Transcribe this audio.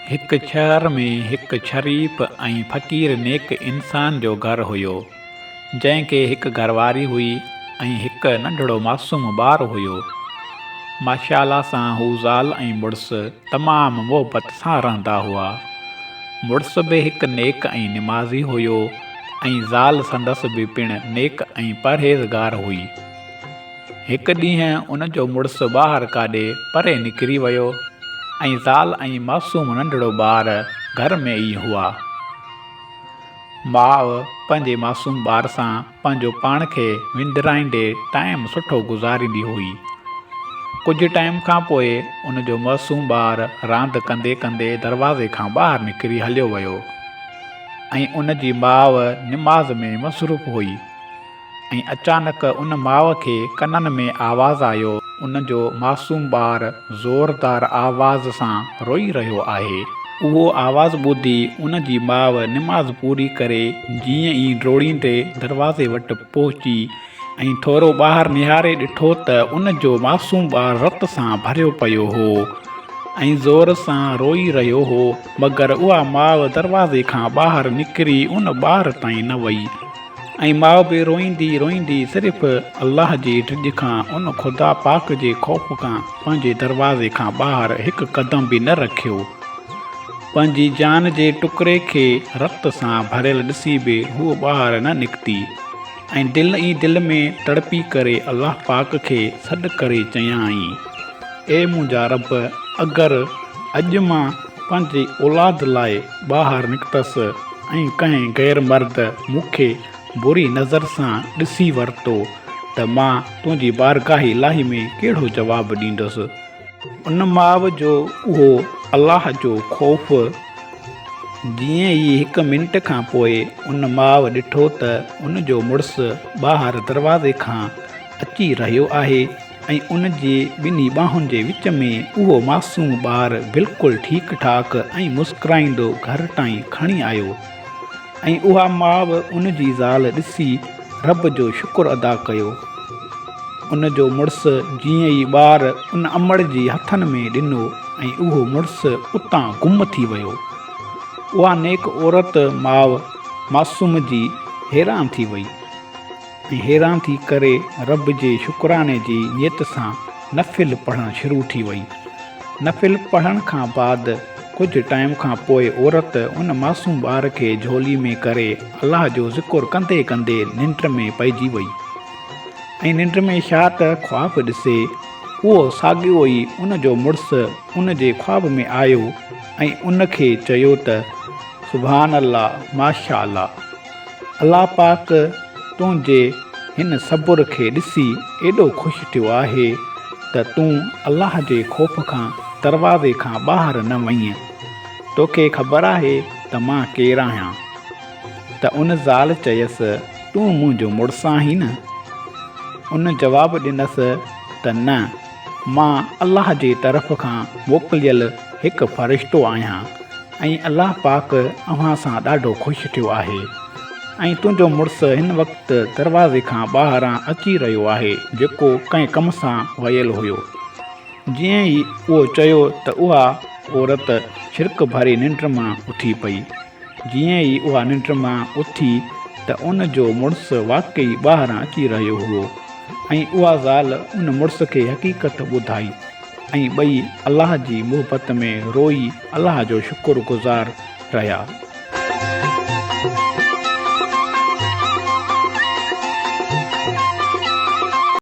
हिकु शहर में हिकु शरीफ़ ऐं फ़क़ीर नेक इंसान जो घरु हुयो, जंहिंखे हिकु घरवारी हुई ऐं हिकु नंढड़ो मासूम ॿारु हुयो। माशाअल्लाह सां हू ज़ाल ऐं मुड़ुसु तमामु मुहबत सां रहंदा हुआ। मुड़ुसु बि हिकु नेक ऐं निमाज़ी हुयो ऐं ज़ाल संदसि बि पिणु नेक ऐं परहेज़गार हुई। हिकु ॾींहुं उन जो मुड़ुसु ॿाहिरि काॾे परे निकिरी वियो ऐं ज़ाल ऐं मासूम नंढड़ो ॿारु घर में ई हुआ। माउ पंहिंजे मासूम ॿार सां पंहिंजो पाण खे विंदराईंदे टाइम सुठो गुज़ारींदी हुई। कुझु टाइम खां पोइ उन जो मासूम ॿारु रांदि कंदे कंदे दरवाज़े खां ॿाहिरि निकिरी हलियो वियो ऐं उन जी माउ निमाज़ में मसरूफ़ हुई ऐं अचानक उन माउ खे कननि में आवाज़ु आयो, उन जो मासूम ॿारु ज़ोरदार आवाज़ सां रोई रहियो आहे। उहो आवाज़ु ॿुधी उन जी माउ निमाज़ पूरी करे जीअं ई डोड़ींदे दरवाज़े वटि पहुची ऐं थोरो ॿाहिरि निहारे ॾिठो त उन जो मासूम ॿारु रत सां भरियो पियो हो ऐं ज़ोर सां रोई रहियो हो, मगर उहा माउ दरवाज़े खां ॿाहिरि निकिरी उन ॿार ताईं न वई ऐं माउ बि रोईंदी रोईंदी सिर्फ़ु अल्लाह जी ॾिज खां उन ख़ुदा पाक जे ख़ौफ़ खां पंहिंजे दरवाज़े खां ॿाहिरि हिकु क़दम बि न रखियो। पंहिंजी जान जे टुकड़े खे रत सां भरियल ॾिसी बि हूअ ॿाहिरि न निकिती ऐं दिलि ई दिलि में तड़पी करे अल्लाह पाक खे सॾु करे चयाईं, ए मुंहिंजा रब, अगरि अॼु मां पंहिंजे औलाद लाइ ॿाहिरि निकितसि ऐं कंहिं गैर मर्द मूंखे बुरी नज़र सां ॾिसी वरितो त मां तुंहिंजी बारगाह इलाही में कहिड़ो जवाबु ॾींदुसि। उन माउ जो उहो अल्लाह जो ख़ौफ़ जीअं ई हिकु मिंट खां पोइ उन माउ ॾिठो त उन जो मुड़ुसु ॿाहिरि दरवाज़े खां अची रहियो आहे ऐं उन जे ॿिन्ही ॿाहुनि जे विच में उहो मासूम ॿारु बिल्कुलु ठीकु ठाक ऐं मुस्कुराईंदो घर ताईं खणी आयो ऐं उहा माउ उन जी ज़ाल ॾिसी रब जो शुक्र अदा कयो। उन जो मुड़ुसु जीअं ई ॿारु उन अमड़ जी हथनि में ॾिनो ऐं उहो मुड़ुसु उतां गुम थी वियो। उहा नेक औरत माउ मासूम जी हैरान थी वई ऐं हैरान थी करे रब जे शुक्राने जी नियत सां नफ़िल पढ़णु शुरू थी वई। नफ़िल पढ़ण खां बाद कुझु टाइम खां पोइ औरत उन मासूम ॿार खे झोली में करे अल्लाह जो ज़िक्र कंदे कंदे निंड में पइजी वई ऐं निंड में छा त ख़्वाबु ॾिसे, उहो साॻियो ई उन जो मुड़ुसु उन जे ख़्वाब में आयो ऐं उन खे चयो त सुभान अल्लाह, माशा अल्लाह, अल्लाह पाक तुंहिंजे हिन सबुर खे ॾिसी एॾो ख़ुशि थियो आहे त तूं अल्लाह जे ख़ौफ़ खां दरवाज़े खां ॿाहिरि न वईं। तोखे ख़बर आहे त मां केरु आहियां? त उन ज़ाल चयसि, तूं मुंहिंजो मुड़ुसु आहीं न? उन जवाबु ॾिनसि त न, मां अल्लाह जे तरफ़ खां मोकिलियल हिकु फ़रिश्तो आहियां ऐं अल्लाह पाक अव्हां सां ॾाढो ख़ुशि थियो आहे ऐं तुंहिंजो मुड़ुसु हिन वक़्तु दरवाज़े खां ॿाहिरां अची रहियो आहे जेको कंहिं कम सां वियल हुयो। जीअं ई उहो चयो त उहा औरत छिरक भरी निंड मां उथी पई। जीअं ई उहा निंड मां उथी त उन जो मुड़ुसु वाक़ई ॿाहिरां अची रहियो हुओ ऐं उहा ज़ाल उन मुड़ुस खे हक़ीक़त ॿुधाई ऐं ॿई अल्लाह जी मुहबत में रोई अल्लाह जो शुक्रगुज़ार रहिया।